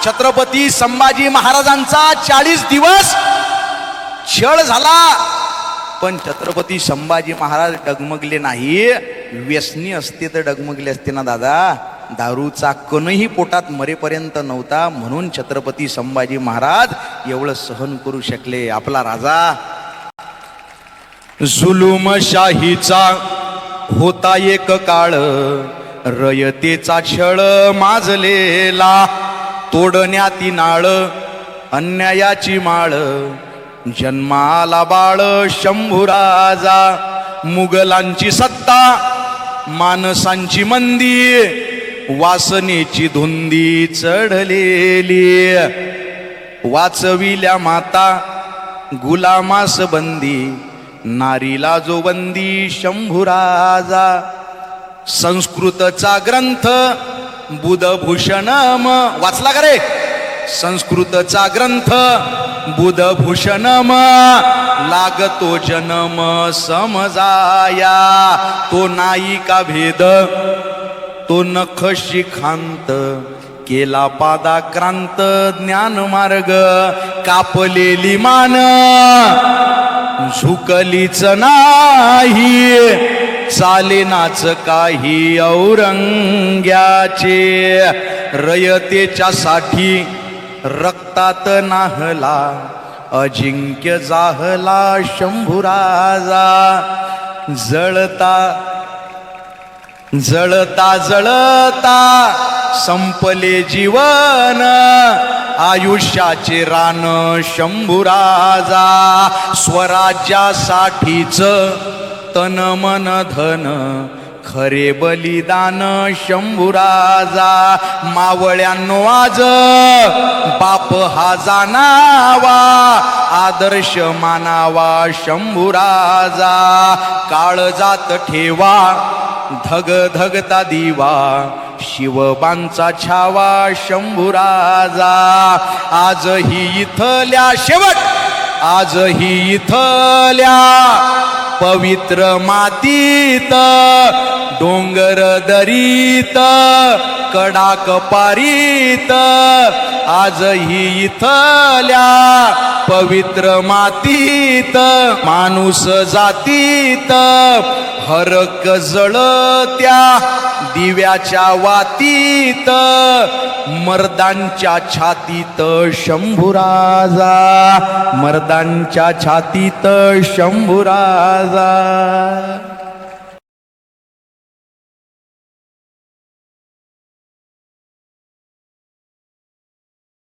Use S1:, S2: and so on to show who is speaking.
S1: छत्रपती संभाजी महाराजांचा 40 दिवस छळ झाला, पण छत्रपती संभाजी महाराज डगमगले नाही. व्यसनी असते तर डगमगले असते ना दादा. दारूचा कणही पोटात मरेपर्यंत नव्हता, म्हणून छत्रपती संभाजी महाराज एवढं सहन करू शकले. आपला राजा जुलूमशाहीचा होता एक काळ, रयतेचा छळ माजलेला, तोडण्याती नाळ अन्यायाची माळ, जन्माला बाळ शंभूराजा. मुघलांची सत्ता माणसांची मंदी, वासनेची धुंदी चढलेली, वाचविल्या माता गुलामास बंदी, नारीला जो बंदी शंभूराजा. संस्कृतचा ग्रंथ बुधभूषणम वाचला का रे? संस्कृतचा ग्रंथ बुधभूषणम, लागतो जन्म समजाया. तो नाही का भेद तो नख शिखांत, केला पादाक्रांत ज्ञान मार्ग. कापलेली मान झुकलीच नाही, चालेनाच काही औरंग्याचे. रयतेच्या साठी रक्तात नाहला, अजिंक्य जाहला शंभूराजा. जळता जळता जळता संपले जीवन, आयुष्याचे रान शंभूराजा. स्वराज्यासाठीच तन मन धन, खरे बलिदान शंभूराजा. मावळ्यांनो आज बाप हा जाणावा, आदर्श मानावा शंभूराजा. काळजात ठेवा धग धगता दिवा, शिवबांचा छावा शंभूराजा. आजही इथल्या शेवट, आजही इथल्या पवित्र मातीत, डोंगर दरीत कडाक पारीत, आजही इथल्या पवित्र मातीत, माणूस जातीत हरक जळत्या दिव्याच्या वातीत, मर्दांच्या छातीत शंभूराजा, मर्दांच्या छातीत शंभूराजा.